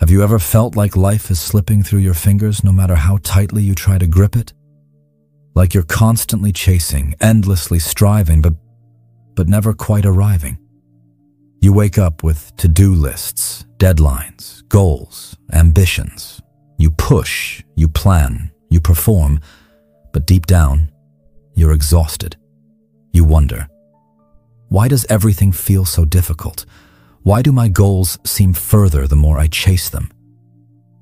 Have you ever felt like life is slipping through your fingers no matter how tightly you try to grip it? Like you're constantly chasing, endlessly striving, but never quite arriving. You wake up with to-do lists, deadlines, goals, ambitions. You push, you plan, you perform, but deep down, you're exhausted. You wonder, why does everything feel so difficult? Why do my goals seem further the more I chase them?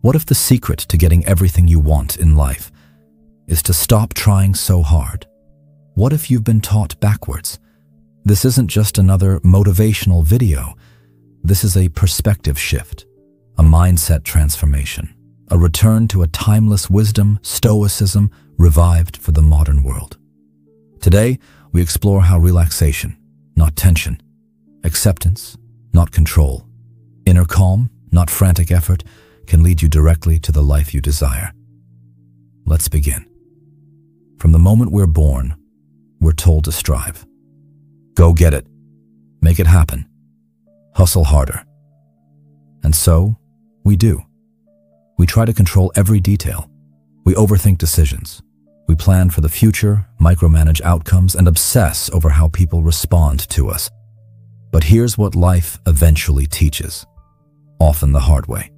What if the secret to getting everything you want in life is to stop trying so hard? What if you've been taught backwards? This isn't just another motivational video. This is a perspective shift, a mindset transformation, a return to a timeless wisdom, Stoicism, revived for the modern world. Today, we explore how relaxation, not tension, acceptance, not control, inner calm, not frantic effort, can lead you directly to the life you desire. Let's begin. From the moment we're born, we're told to strive. Go get it. Make it happen. Hustle harder. And so, we do. We try to control every detail. We overthink decisions. We plan for the future, micromanage outcomes, and obsess over how people respond to us. But here's what life eventually teaches, often the hard way.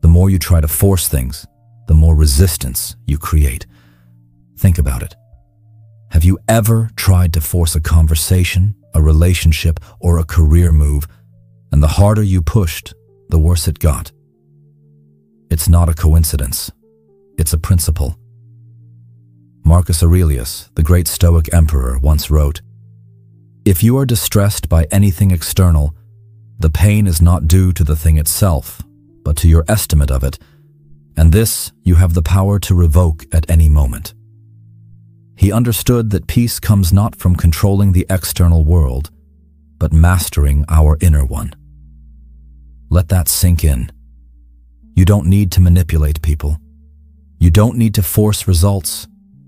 The more you try to force things, the more resistance you create. Think about it. Have you ever tried to force a conversation, a relationship, or a career move, and the harder you pushed, the worse it got? It's not a coincidence. It's a principle. Marcus Aurelius, the great Stoic emperor, once wrote, "If you are distressed by anything external, the pain is not due to the thing itself, but to your estimate of it, and this you have the power to revoke at any moment." He understood that peace comes not from controlling the external world, but mastering our inner one. Let that sink in. You don't need to manipulate people. You don't need to force results.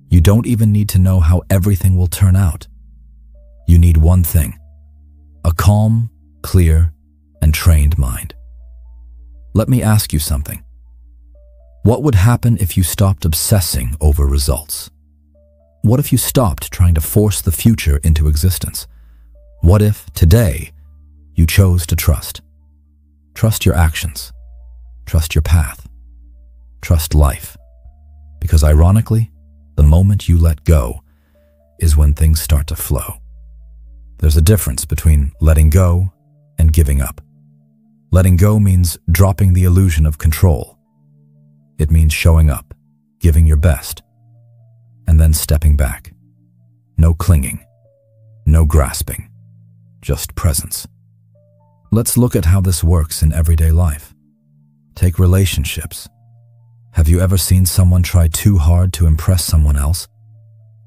You don't even need to know how everything will turn out. You need one thing: a calm, clear, and trained mind. Let me ask you something. What would happen if you stopped obsessing over results? What if you stopped trying to force the future into existence? What if, today, you chose to trust? Trust your actions. Trust your path. Trust life. Because ironically, the moment you let go is when things start to flow. There's a difference between letting go and giving up. Letting go means dropping the illusion of control. It means showing up, giving your best, and then stepping back. No clinging, no grasping, just presence. Let's look at how this works in everyday life. Take relationships. Have you ever seen someone try too hard to impress someone else?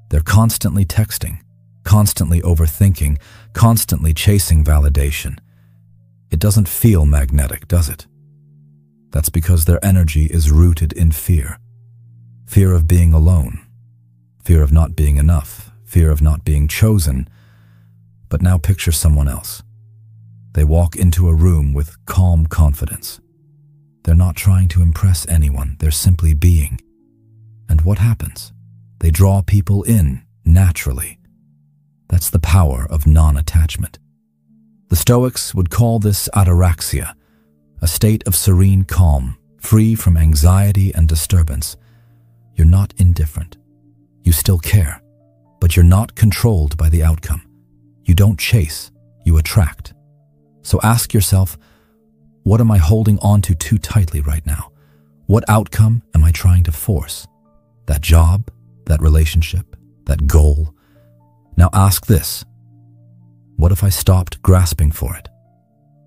They're constantly texting, constantly overthinking, constantly chasing validation. It doesn't feel magnetic, does it? That's because their energy is rooted in fear. Fear of being alone. Fear of not being enough, fear of not being chosen. But now picture someone else. They walk into a room with calm confidence. They're not trying to impress anyone, they're simply being. And what happens? They draw people in naturally. That's the power of non-attachment. The Stoics would call this ataraxia, a state of serene calm, free from anxiety and disturbance. You're not indifferent. You still care, but you're not controlled by the outcome. You don't chase, you attract. So ask yourself, what am I holding on to too tightly right now? What outcome am I trying to force? That job, that relationship, that goal? Now ask this, what if I stopped grasping for it?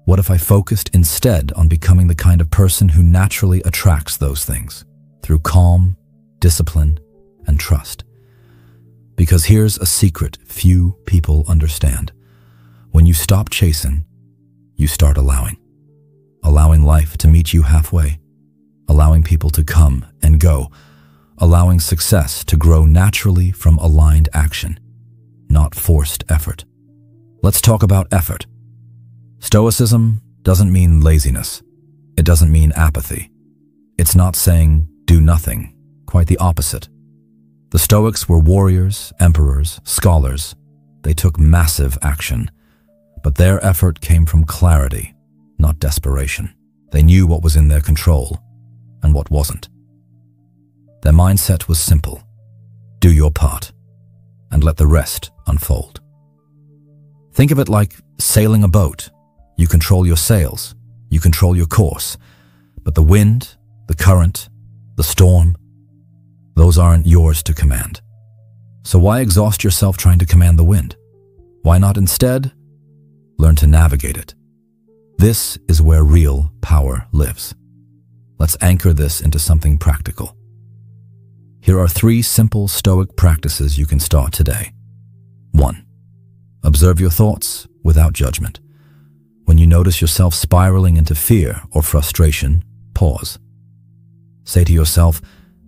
What if I focused instead on becoming the kind of person who naturally attracts those things through calm, discipline, and trust? Because here's a secret few people understand. When you stop chasing, you start allowing. Allowing life to meet you halfway. Allowing people to come and go. Allowing success to grow naturally from aligned action, not forced effort. Let's talk about effort. Stoicism doesn't mean laziness. It doesn't mean apathy. It's not saying do nothing, quite the opposite. The Stoics were warriors, emperors, scholars. They took massive action, but their effort came from clarity, not desperation. They knew what was in their control and what wasn't. Their mindset was simple. Do your part and let the rest unfold. Think of it like sailing a boat. You control your sails, you control your course, but the wind, the current, the storm, those aren't yours to command. So why exhaust yourself trying to command the wind? Why not instead learn to navigate it? This is where real power lives. Let's anchor this into something practical. Here are 3 simple Stoic practices you can start today. 1. Observe your thoughts without judgment. When you notice yourself spiraling into fear or frustration, pause. Say to yourself,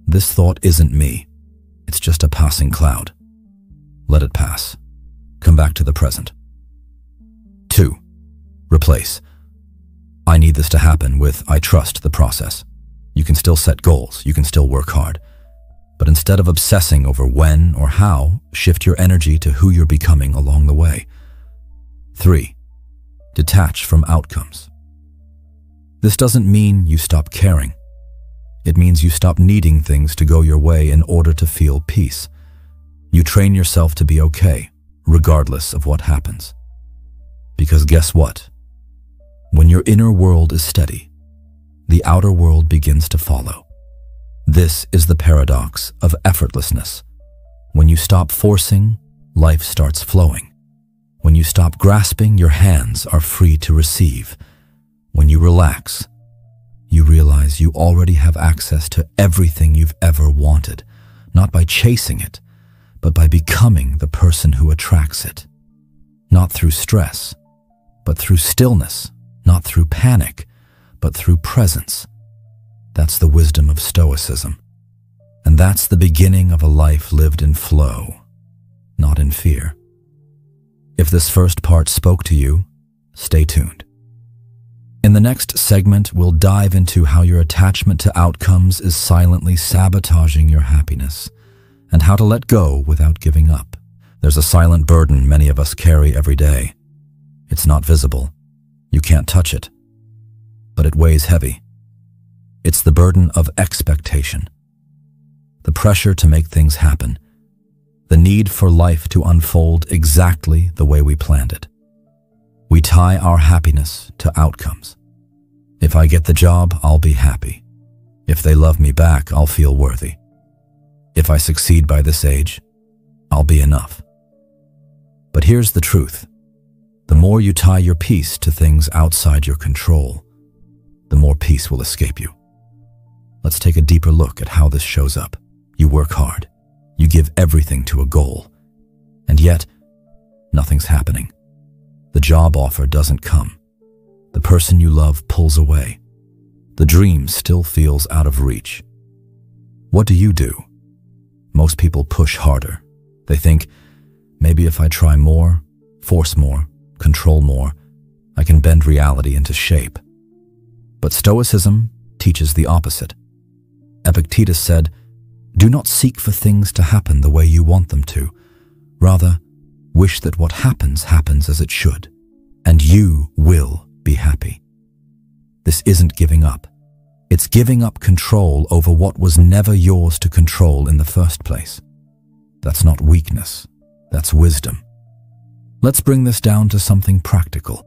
this thought isn't me. It's just a passing cloud. Let it pass. Come back to the present. 2. Replace I need this to happen with I trust the process. You can still set goals, you can still work hard. But instead of obsessing over when or how, shift your energy to who you're becoming along the way. 3. Detach from outcomes. This doesn't mean you stop caring. It means you stop needing things to go your way in order to feel peace. You train yourself to be okay, regardless of what happens. Because guess what? When your inner world is steady, the outer world begins to follow. This is the paradox of effortlessness. When you stop forcing, life starts flowing. When you stop grasping, your hands are free to receive. When you relax, you realize you already have access to everything you've ever wanted, not by chasing it, but by becoming the person who attracts it. Not through stress, but through stillness, not through panic, but through presence. That's the wisdom of Stoicism. And that's the beginning of a life lived in flow, not in fear. If this first part spoke to you, stay tuned. In the next segment, we'll dive into how your attachment to outcomes is silently sabotaging your happiness, and how to let go without giving up. There's a silent burden many of us carry every day. It's not visible. You can't touch it, but it weighs heavy. It's the burden of expectation, the pressure to make things happen, the need for life to unfold exactly the way we planned it. We tie our happiness to outcomes. If I get the job, I'll be happy. If they love me back, I'll feel worthy. If I succeed by this age, I'll be enough. But here's the truth. The more you tie your peace to things outside your control, the more peace will escape you. Let's take a deeper look at how this shows up. You work hard. You give everything to a goal. And yet, nothing's happening. The job offer doesn't come. The person you love pulls away. The dream still feels out of reach. What do? Most people push harder. They think, maybe if I try more, force more, control more, I can bend reality into shape. But Stoicism teaches the opposite. Epictetus said, do not seek for things to happen the way you want them to. Rather, wish that what happens happens as it should, and you will be happy. This isn't giving up. It's giving up control over what was never yours to control in the first place. That's not weakness. That's wisdom. Let's bring this down to something practical.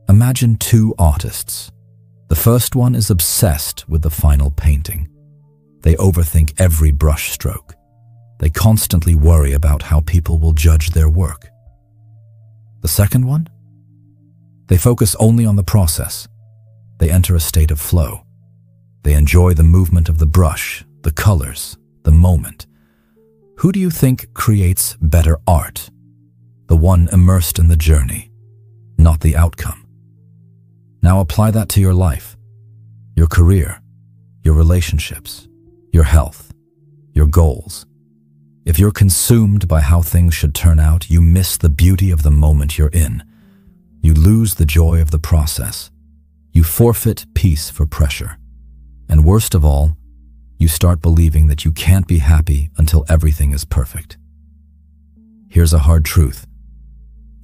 Imagine 2 artists. The first one is obsessed with the final painting. They overthink every brush stroke. They constantly worry about how people will judge their work. The second one? They focus only on the process. They enter a state of flow. They enjoy the movement of the brush, the colors, the moment. Who do you think creates better art? The one immersed in the journey, not the outcome. Now apply that to your life, your career, your relationships, your health, your goals. If you're consumed by how things should turn out, you miss the beauty of the moment you're in. You lose the joy of the process. You forfeit peace for pressure. And worst of all, you start believing that you can't be happy until everything is perfect. Here's a hard truth.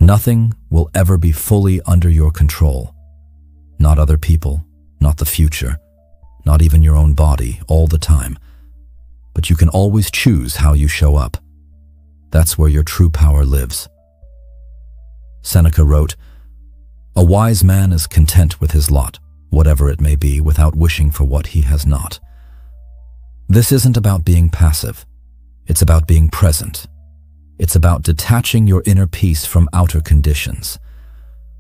Nothing will ever be fully under your control. Not other people, not the future, not even your own body all the time. But you can always choose how you show up. That's where your true power lives. Seneca wrote, "A wise man is content with his lot, whatever it may be, without wishing for what he has not." This isn't about being passive. It's about being present. It's about detaching your inner peace from outer conditions.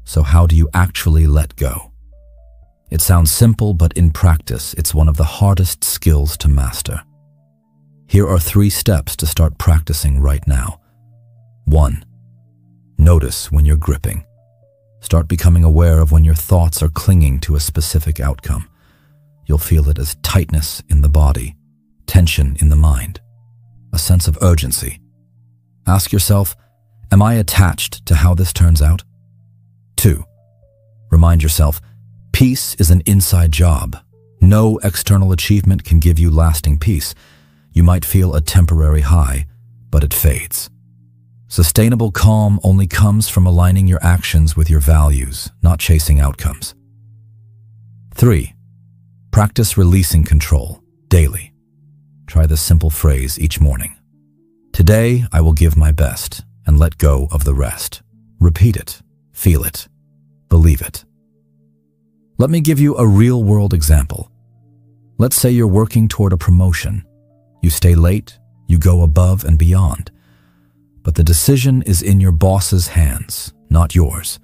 So how do you actually let go? It sounds simple, but in practice, it's one of the hardest skills to master. Here are 3 steps to start practicing right now. 1. Notice when you're gripping. Start becoming aware of when your thoughts are clinging to a specific outcome. You'll feel it as tightness in the body, tension in the mind, a sense of urgency. Ask yourself, am I attached to how this turns out? 2. Remind yourself, peace is an inside job. No external achievement can give you lasting peace. You might feel a temporary high, but it fades. Sustainable calm only comes from aligning your actions with your values, not chasing outcomes. 3. Practice releasing control daily. Try this simple phrase each morning. Today, I will give my best and let go of the rest. Repeat it, feel it, believe it. Let me give you a real-world example. Let's say you're working toward a promotion. You stay late, you go above and beyond. But the decision is in your boss's hands, not yours.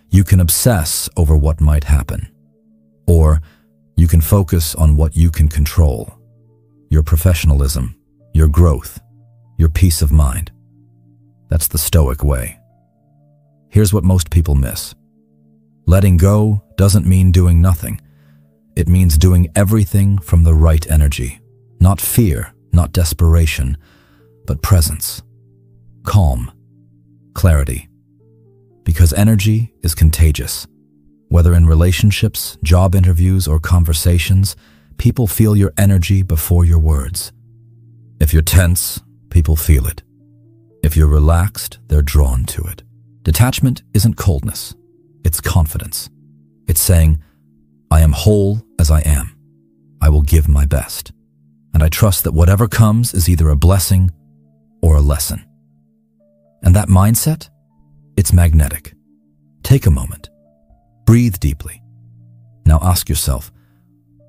You can obsess over what might happen. Or you can focus on what you can control. Your professionalism, your growth, your peace of mind. That's the Stoic way. Here's what most people miss. Letting go doesn't mean doing nothing. It means doing everything from the right energy. Not fear, not desperation, but presence. Calm, clarity. Because energy is contagious. Whether in relationships, job interviews, or conversations, people feel your energy before your words. If you're tense, people feel it. If you're relaxed, they're drawn to it. Detachment isn't coldness. It's confidence. It's saying, I am whole as I am. I will give my best. And I trust that whatever comes is either a blessing or a lesson. And that mindset, it's magnetic. Take a moment. Breathe deeply. Now ask yourself,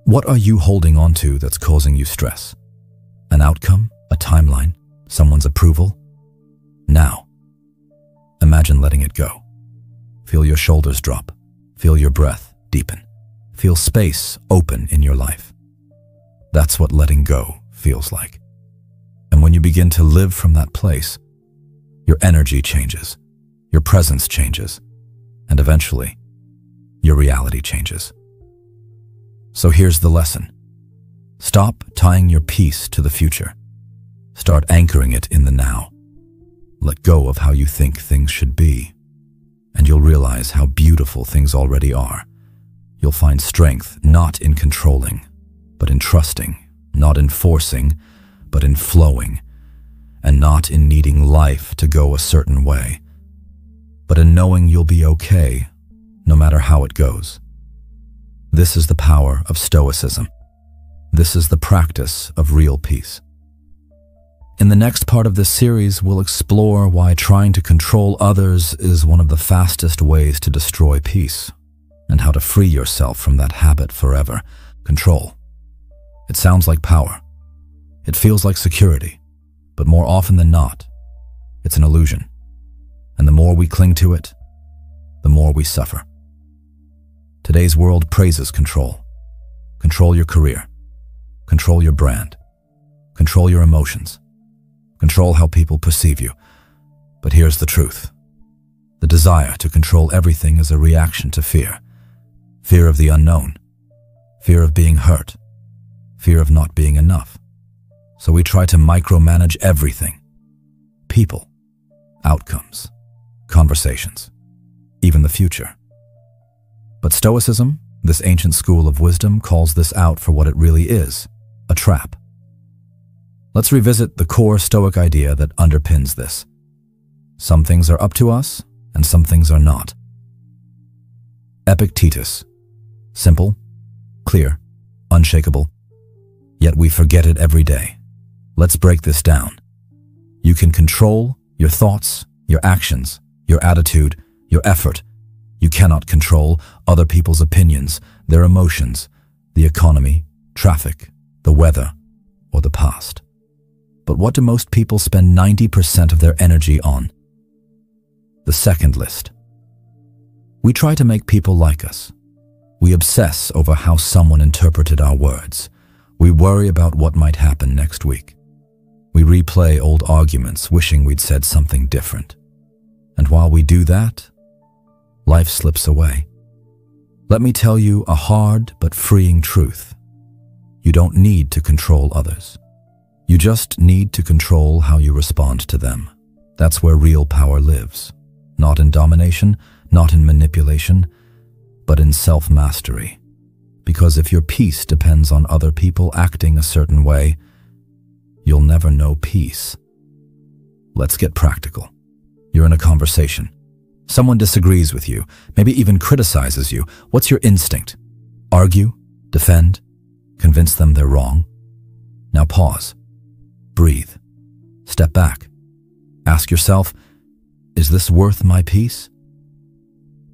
what are you holding on to that's causing you stress? An outcome, a timeline, someone's approval? Now, imagine letting it go. Feel your shoulders drop. Feel your breath deepen. Feel space open in your life. That's what letting go feels like. And when you begin to live from that place, your energy changes, your presence changes, and eventually, your reality changes. So here's the lesson. Stop tying your peace to the future. Start anchoring it in the now. Let go of how you think things should be, and you'll realize how beautiful things already are. You'll find strength not in controlling, but in trusting, not in forcing, but in flowing, and not in needing life to go a certain way, but in knowing you'll be okay, no matter how it goes. This is the power of Stoicism. This is the practice of real peace. In the next part of this series, we'll explore why trying to control others is one of the fastest ways to destroy peace, and how to free yourself from that habit forever. Control. It sounds like power. It feels like security, but more often than not, it's an illusion. And the more we cling to it, the more we suffer. Today's world praises control. Control your career. Control your brand. Control your emotions. Control how people perceive you. But here's the truth. The desire to control everything is a reaction to fear. Fear of the unknown. Fear of being hurt. Fear of not being enough. So we try to micromanage everything. People, outcomes, conversations, even the future. But Stoicism, This ancient school of wisdom calls this out for what it really is, a trap. Let's revisit the core Stoic idea that underpins this. Some things are up to us, and some things are not. Epictetus. Simple, clear, unshakable. Yet we forget it every day. Let's break this down. You can control your thoughts, your actions, your attitude, your effort. You cannot control other people's opinions, their emotions, the economy, traffic, the weather, or the past. But what do most people spend 90% of their energy on? The second list. We try to make people like us. We obsess over how someone interpreted our words. We worry about what might happen next week. We replay old arguments, wishing we'd said something different. And while we do that, life slips away. Let me tell you a hard but freeing truth. You don't need to control others. You just need to control how you respond to them. That's where real power lives. Not in domination, not in manipulation, but in self-mastery. Because if your peace depends on other people acting a certain way, you'll never know peace. Let's get practical. You're in a conversation. Someone disagrees with you, maybe even criticizes you. What's your instinct? Argue? Defend? Convince them they're wrong? Now pause. Breathe. Step back. Ask yourself, is this worth my peace?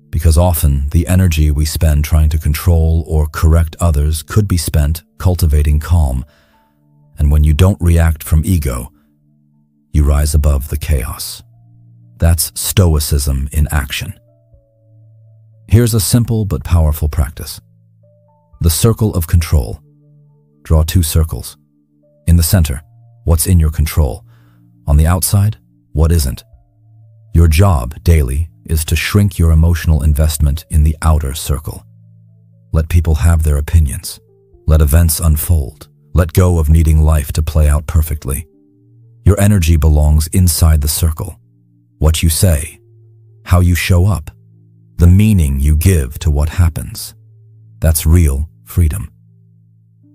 Because often the energy we spend trying to control or correct others could be spent cultivating calm. And when you don't react from ego, you rise above the chaos. That's Stoicism in action. Here's a simple but powerful practice. The circle of control. Draw 2 circles. In the center, what's in your control? On the outside, what isn't? Your job daily is to shrink your emotional investment in the outer circle. Let people have their opinions. Let events unfold. Let go of needing life to play out perfectly. Your energy belongs inside the circle. What you say, how you show up, the meaning you give to what happens. That's real freedom.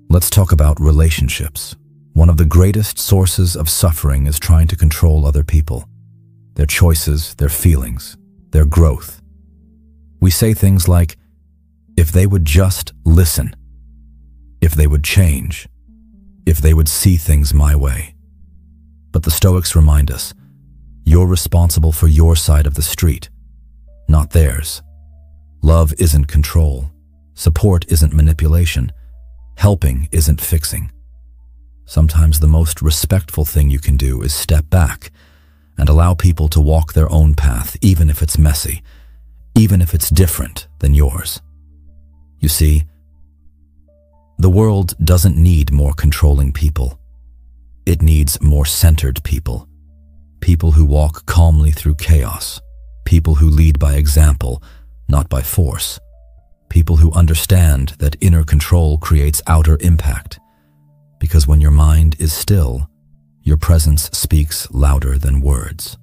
Let's talk about relationships. One of the greatest sources of suffering is trying to control other people, their choices, their feelings, their growth. We say things like, if they would just listen, if they would change, if they would see things my way. But the Stoics remind us, you're responsible for your side of the street, not theirs. Love isn't control. Support isn't manipulation. Helping isn't fixing. Sometimes the most respectful thing you can do is step back and allow people to walk their own path, even if it's messy, even if it's different than yours. You see, the world doesn't need more controlling people. It needs more centered people. People who walk calmly through chaos. People who lead by example, not by force. People who understand that inner control creates outer impact. Because when your mind is still, your presence speaks louder than words.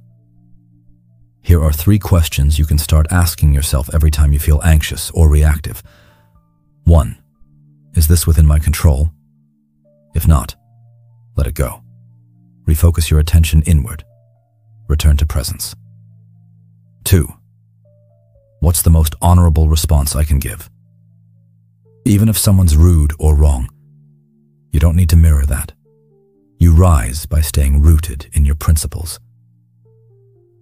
Here are 3 questions you can start asking yourself every time you feel anxious or reactive. 1. Is this within my control? If not, let it go. Refocus your attention inward. Return to presence. 2. What's the most honorable response I can give? Even if someone's rude or wrong, you don't need to mirror that. You rise by staying rooted in your principles.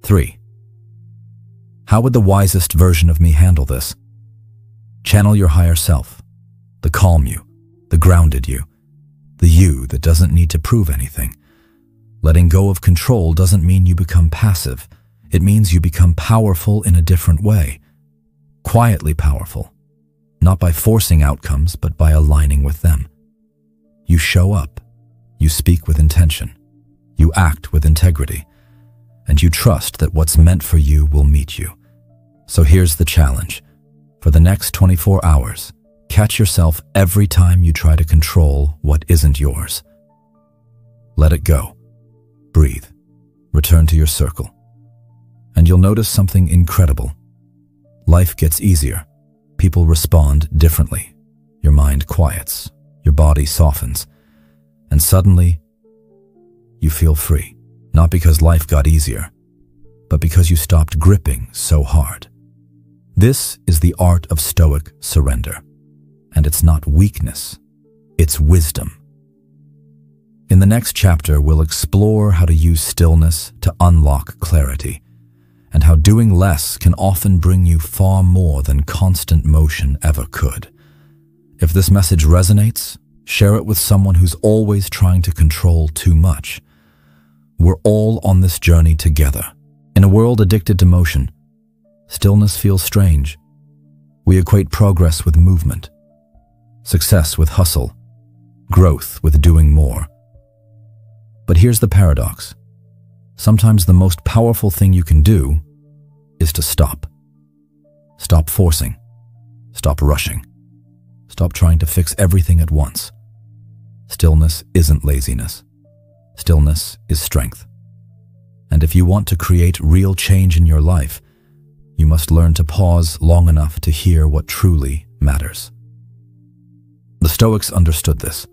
3. How would the wisest version of me handle this? Channel your higher self, the calm you, the grounded you, the you that doesn't need to prove anything. Letting go of control doesn't mean you become passive. It means you become powerful in a different way. Quietly powerful. Not by forcing outcomes, but by aligning with them. You show up. You speak with intention. You act with integrity. And you trust that what's meant for you will meet you. So here's the challenge. For the next 24 hours, catch yourself every time you try to control what isn't yours. Let it go. Breathe. Return to your circle. And you'll notice something incredible. Life gets easier. people respond differently. Your mind quiets, your body softens, and suddenly you feel free. Not because life got easier, but because you stopped gripping so hard. This is the art of Stoic surrender. And it's not weakness, it's wisdom. In the next chapter, we'll explore how to use stillness to unlock clarity, and how doing less can often bring you far more than constant motion ever could. If this message resonates, share it with someone who's always trying to control too much. We're all on this journey together. In a world addicted to motion, stillness feels strange. We equate progress with movement, success with hustle, growth with doing more. But here's the paradox. Sometimes the most powerful thing you can do is to stop. Stop forcing. Stop rushing. Stop trying to fix everything at once. Stillness isn't laziness. Stillness is strength. And if you want to create real change in your life, you must learn to pause long enough to hear what truly matters. The Stoics understood this.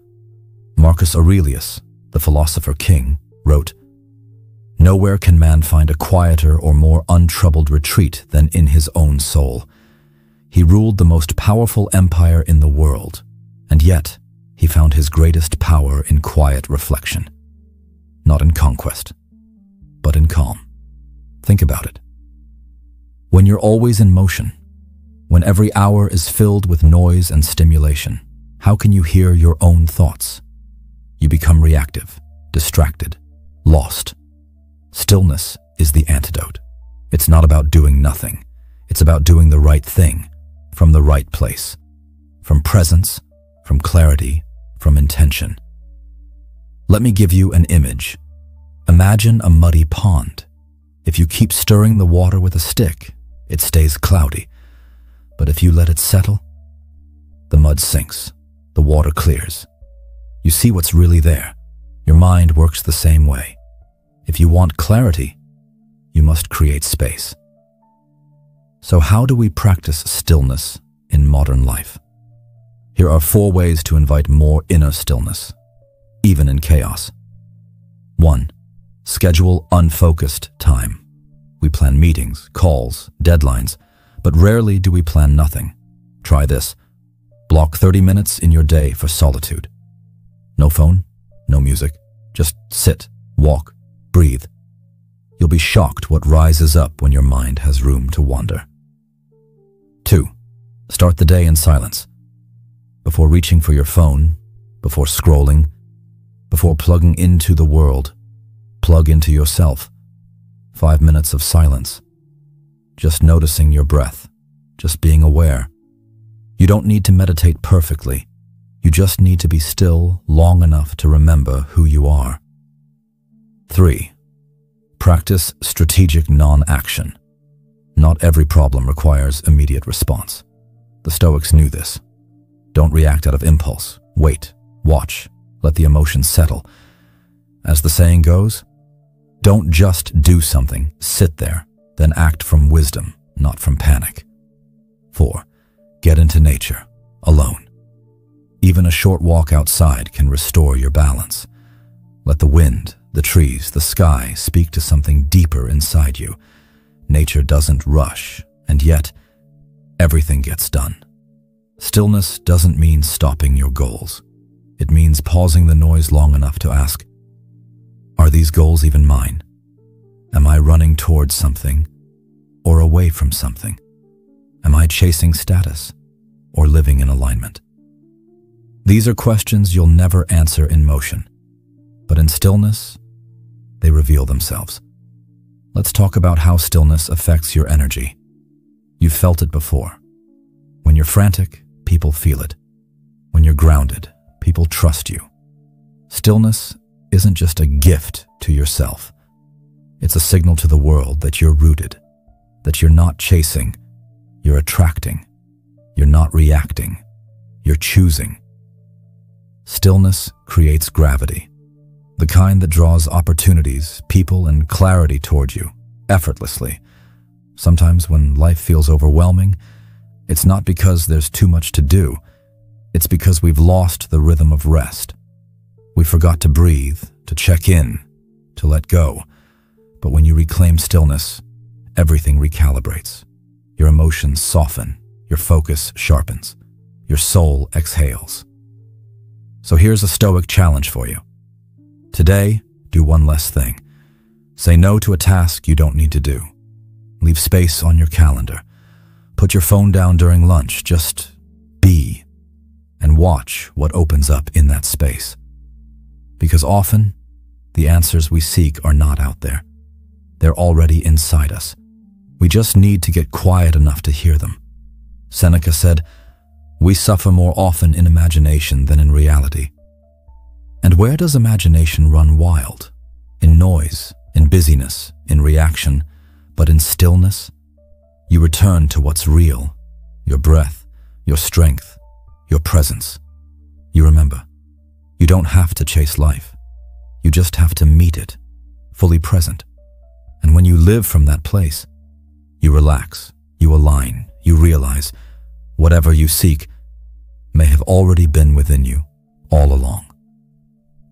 Marcus Aurelius, the philosopher king, wrote, "Nowhere can man find a quieter or more untroubled retreat than in his own soul. He ruled the most powerful empire in the world, and yet he found his greatest power in quiet reflection. Not in conquest, but in calm." Think about it. When you're always in motion, when every hour is filled with noise and stimulation, how can you hear your own thoughts? You become reactive, distracted, lost. Stillness is the antidote. It's not about doing nothing. It's about doing the right thing, from the right place, from presence, from clarity, from intention. Let me give you an image. Imagine a muddy pond. If you keep stirring the water with a stick, it stays cloudy. But if you let it settle, the mud sinks, the water clears. You see what's really there. Your mind works the same way. If you want clarity, you must create space. So how do we practice stillness in modern life? Here are 4 ways to invite more inner stillness, even in chaos. 1. Schedule unfocused time. We plan meetings, calls, deadlines, but rarely do we plan nothing. Try this. Block 30 minutes in your day for solitude. No phone, no music. Just sit, walk, breathe. You'll be shocked what rises up when your mind has room to wander. 2. Start the day in silence. Before reaching for your phone, before scrolling, before plugging into the world, plug into yourself. 5 minutes of silence. Just noticing your breath, just being aware. You don't need to meditate perfectly. You just need to be still long enough to remember who you are. 3. Practice strategic non-action. Not every problem requires immediate response. The Stoics knew this. Don't react out of impulse. Wait, watch, let the emotions settle. As the saying goes, don't just do something, sit there, then act from wisdom, not from panic. 4. Get into nature, alone. Even a short walk outside can restore your balance. Let the wind, the trees, the sky speak to something deeper inside you. Nature doesn't rush, and yet everything gets done. Stillness doesn't mean stopping your goals. It means pausing the noise long enough to ask, are these goals even mine? Am I running towards something or away from something? Am I chasing status or living in alignment? These are questions you'll never answer in motion, but in stillness, they reveal themselves. Let's talk about how stillness affects your energy. You've felt it before. When you're frantic, people feel it. When you're grounded, people trust you. Stillness isn't just a gift to yourself. It's a signal to the world that you're rooted, that you're not chasing, you're attracting, you're not reacting, you're choosing. Stillness creates gravity, the kind that draws opportunities, people, and clarity toward you, effortlessly. Sometimes when life feels overwhelming, It's not because there's too much to do. It's because we've lost the rhythm of rest. We forgot to breathe, to check in, to let go. But when you reclaim stillness, everything recalibrates. Your emotions soften, your focus sharpens, your soul exhales. So here's a Stoic challenge for you. Today, do one less thing. Say no to a task you don't need to do. Leave space on your calendar. Put your phone down during lunch. Just be and watch what opens up in that space. Because often, the answers we seek are not out there. They're already inside us. We just need to get quiet enough to hear them. Seneca said, "We suffer more often in imagination than in reality." And where does imagination run wild? In noise, in busyness, in reaction, but in stillness? You return to what's real, your breath, your strength, your presence. You remember, you don't have to chase life. You just have to meet it, fully present. And when you live from that place, you relax, you align, you realize whatever you seek may have already been within you all along.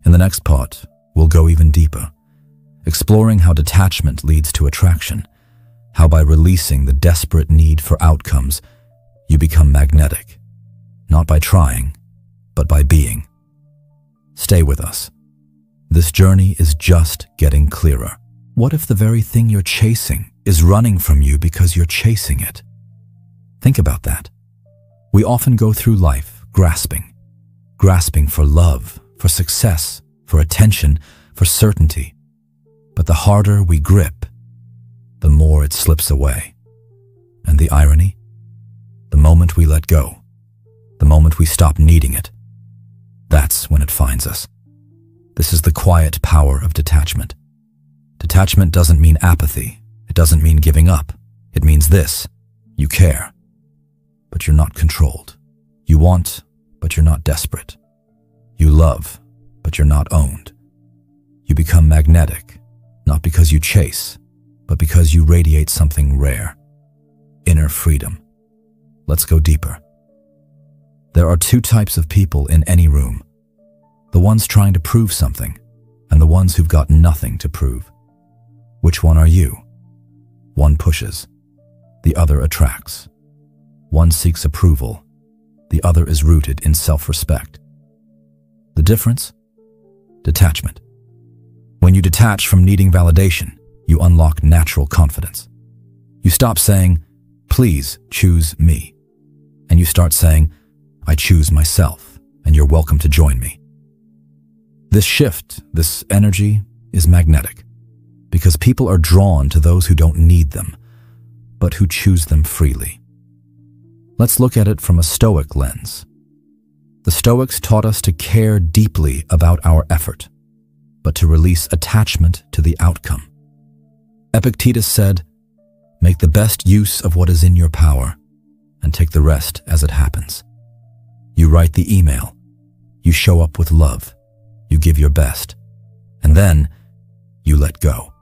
In the next part, we'll go even deeper, exploring how detachment leads to attraction, how by releasing the desperate need for outcomes, you become magnetic, not by trying, but by being. Stay with us. This journey is just getting clearer. What if the very thing you're chasing is running from you because you're chasing it? Think about that. We often go through life grasping for love, for success, for attention, for certainty. But the harder we grip, the more it slips away. And the irony? The moment we let go, the moment we stop needing it, that's when it finds us. This is the quiet power of detachment. Detachment doesn't mean apathy. It doesn't mean giving up. It means this: you care, but you're not controlled. You want, but you're not desperate. You love, but you're not owned. You become magnetic, not because you chase, but because you radiate something rare: inner freedom. Let's go deeper. There are two types of people in any room: the ones trying to prove something, and the ones who've got nothing to prove. Which one are you? One pushes, the other attracts. One seeks approval, the other is rooted in self-respect. The difference? Detachment. When you detach from needing validation, you unlock natural confidence. You stop saying, "Please choose me," and you start saying, "I choose myself, and you're welcome to join me." This shift, this energy, is magnetic, because people are drawn to those who don't need them, but who choose them freely. Let's look at it from a Stoic lens. The Stoics taught us to care deeply about our effort, but to release attachment to the outcome. Epictetus said, "Make the best use of what is in your power, and take the rest as it happens." You write the email, you show up with love, you give your best, and then you let go,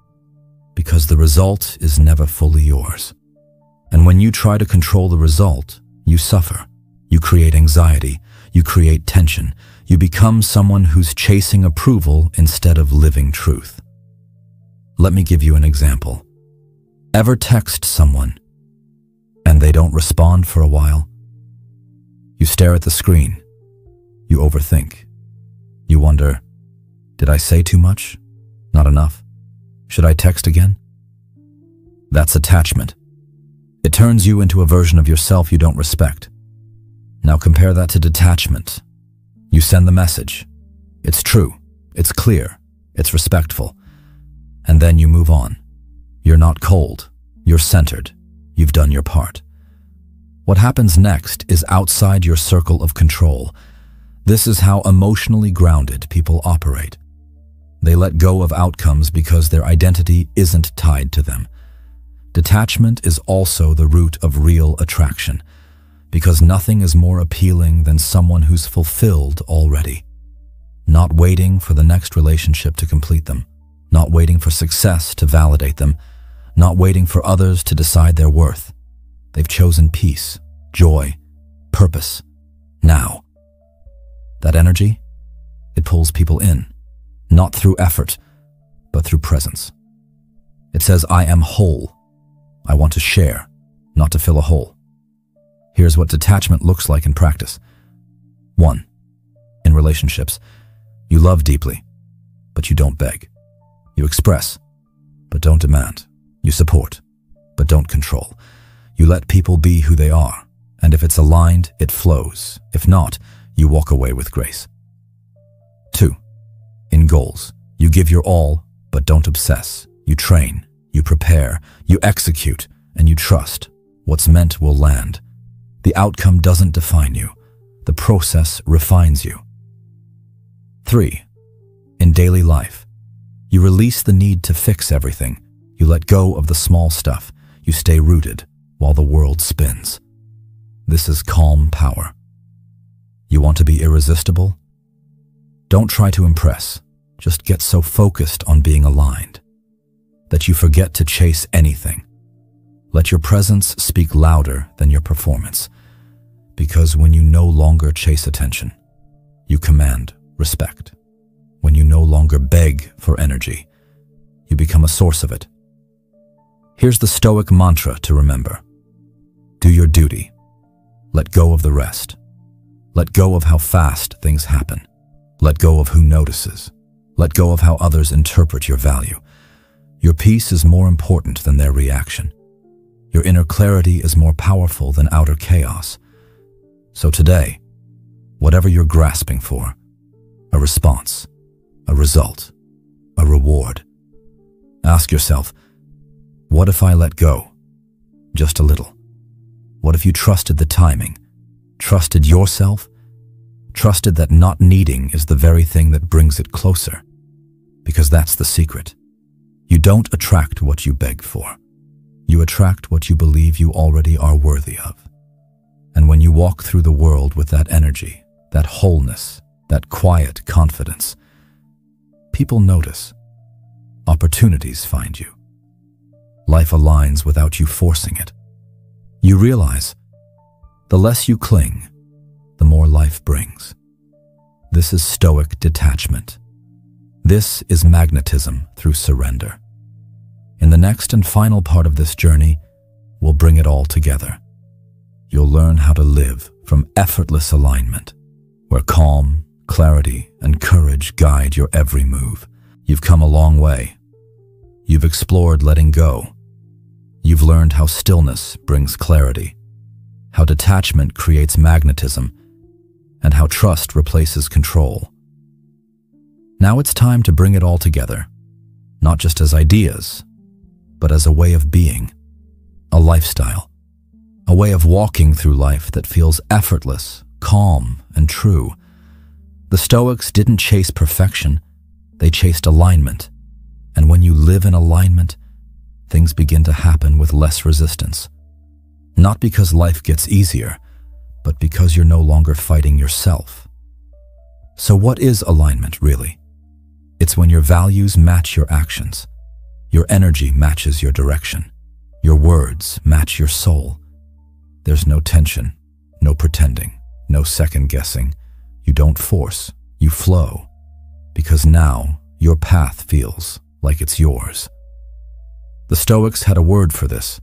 because the result is never fully yours. And when you try to control the result, you suffer, you create anxiety, you create tension, you become someone who's chasing approval instead of living truth. Let me give you an example. Ever text someone and they don't respond for a while? You stare at the screen, you overthink, you wonder, did I say too much? Not enough? Should I text again? That's attachment. It turns you into a version of yourself you don't respect. Now compare that to detachment. You send the message. It's true, it's clear, it's respectful. And then you move on. You're not cold, you're centered, you've done your part. What happens next is outside your circle of control. This is how emotionally grounded people operate. They let go of outcomes because their identity isn't tied to them. Detachment is also the root of real attraction, because nothing is more appealing than someone who's fulfilled already. Not waiting for the next relationship to complete them, not waiting for success to validate them, not waiting for others to decide their worth. They've chosen peace, joy, purpose, now. That energy, it pulls people in, not through effort, but through presence. It says, I am whole. I want to share, not to fill a hole. Here's what detachment looks like in practice. 1. In relationships, you love deeply, but you don't beg. You express, but don't demand. You support, but don't control. You let people be who they are, and if it's aligned, it flows. If not, you walk away with grace. 2. In goals, you give your all, but don't obsess. You train, you prepare, you execute, and you trust. What's meant will land. The outcome doesn't define you. The process refines you. 3. In daily life, you release the need to fix everything. You let go of the small stuff. You stay rooted while the world spins. This is calm power. You want to be irresistible? Don't try to impress. Just get so focused on being aligned that you forget to chase anything. Let your presence speak louder than your performance, because when you no longer chase attention, you command respect. When you no longer beg for energy, you become a source of it. Here's the Stoic mantra to remember. Do your duty. Let go of the rest. Let go of how fast things happen. Let go of who notices. Let go of how others interpret your value. Your peace is more important than their reaction. Your inner clarity is more powerful than outer chaos. So today, whatever you're grasping for, a response, a result, a reward, ask yourself, what if I let go? Just a little. What if you trusted the timing, trusted yourself, trusted that not needing is the very thing that brings it closer? Because that's the secret. You don't attract what you beg for. You attract what you believe you already are worthy of. And when you walk through the world with that energy, that wholeness, that quiet confidence, people notice. Opportunities find you. Life aligns without you forcing it. You realize, the less you cling, the more life brings. This is Stoic detachment. This is magnetism through surrender. In the next and final part of this journey, we'll bring it all together. You'll learn how to live from effortless alignment, where calm, clarity, and courage guide your every move. You've come a long way. You've explored letting go. You've learned how stillness brings clarity, how detachment creates magnetism, and how trust replaces control. Now it's time to bring it all together, not just as ideas, but as a way of being, a lifestyle, a way of walking through life that feels effortless, calm, and true. The Stoics didn't chase perfection, they chased alignment. And when you live in alignment, things begin to happen with less resistance. Not because life gets easier, but because you're no longer fighting yourself. So what is alignment, really? It's when your values match your actions, your energy matches your direction, your words match your soul. There's no tension, no pretending, no second guessing. You don't force, you flow, because now your path feels like it's yours. The Stoics had a word for this,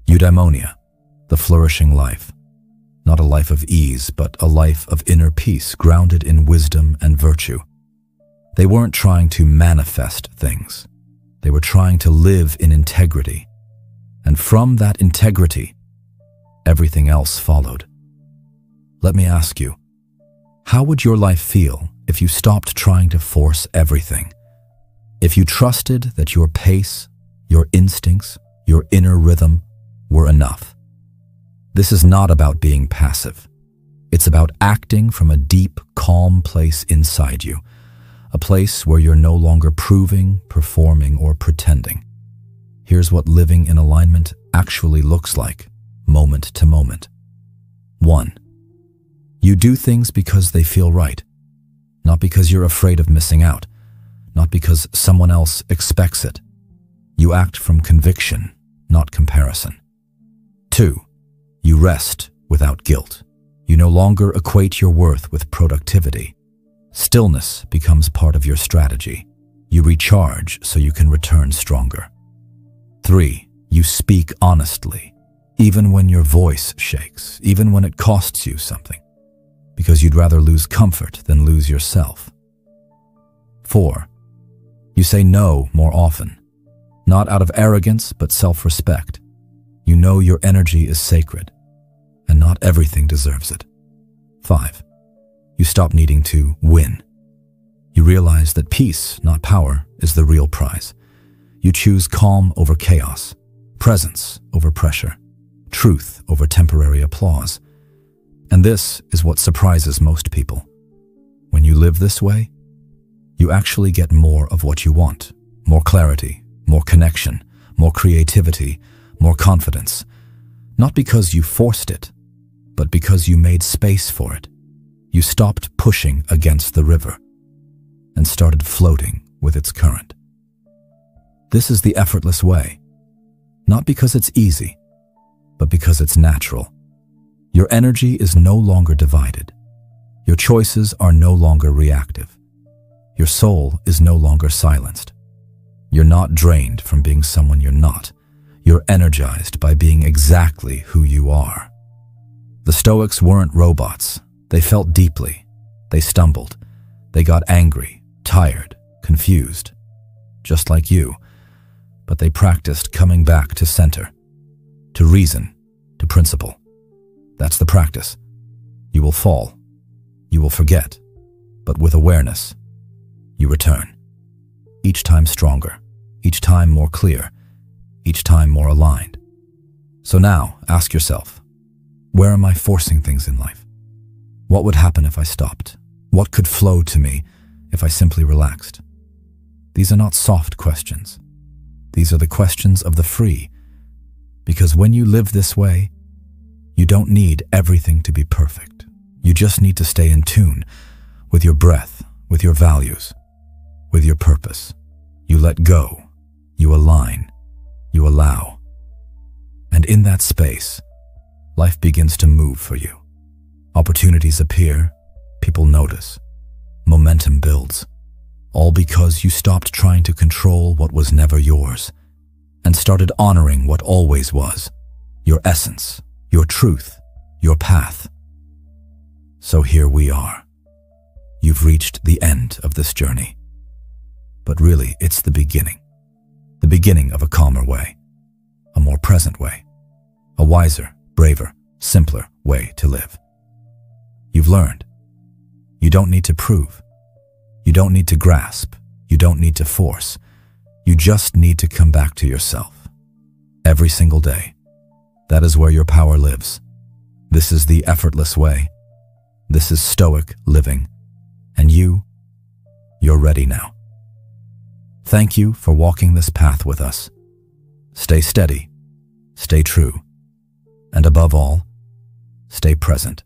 eudaimonia, the flourishing life. Not a life of ease, but a life of inner peace grounded in wisdom and virtue. They weren't trying to manifest things. They were trying to live in integrity. And from that integrity, everything else followed. Let me ask you, how would your life feel if you stopped trying to force everything? If you trusted that your pace, your instincts, your inner rhythm were enough? This is not about being passive. It's about acting from a deep, calm place inside you, a place where you're no longer proving, performing, or pretending. Here's what living in alignment actually looks like, moment to moment. 1. You do things because they feel right, not because you're afraid of missing out, not because someone else expects it. You act from conviction, not comparison. 2. You rest without guilt. You no longer equate your worth with productivity. Stillness becomes part of your strategy. You recharge so you can return stronger. 3. You speak honestly, even when your voice shakes, even when it costs you something, because you'd rather lose comfort than lose yourself. 4. You say no more often, not out of arrogance but self-respect. You know your energy is sacred, and not everything deserves it. 5. You stop needing to win. You realize that peace, not power, is the real prize. You choose calm over chaos, presence over pressure, truth over temporary applause. And this is what surprises most people. When you live this way, you actually get more of what you want. More clarity, more connection, more creativity, more confidence. Not because you forced it, but because you made space for it. You stopped pushing against the river and started floating with its current. This is the effortless way, not because it's easy, but because it's natural. Your energy is no longer divided. Your choices are no longer reactive. Your soul is no longer silenced. You're not drained from being someone you're not. You're energized by being exactly who you are. The Stoics weren't robots. They felt deeply. They stumbled. They got angry, tired, confused, just like you. But they practiced coming back to center, to reason, to principle. That's the practice. You will fall. You will forget. But with awareness, you return. Each time stronger, each time more clear, each time more aligned. So now, ask yourself, where am I forcing things in life? What would happen if I stopped? What could flow to me if I simply relaxed? These are not soft questions. These are the questions of the free. Because when you live this way, you don't need everything to be perfect. You just need to stay in tune with your breath, with your values, with your purpose. You let go, you align, you allow. And in that space, life begins to move for you. Opportunities appear, people notice, momentum builds, all because you stopped trying to control what was never yours and started honoring what always was, your essence, your truth, your path. So here we are. You've reached the end of this journey. But really, it's the beginning of a calmer way, a more present way, a wiser, braver, simpler way to live. You've learned. You don't need to prove. You don't need to grasp. You don't need to force. You just need to come back to yourself. Every single day. That is where your power lives. This is the effortless way. This is Stoic living. And you're ready now. Thank you for walking this path with us. Stay steady, stay true, and above all, stay present.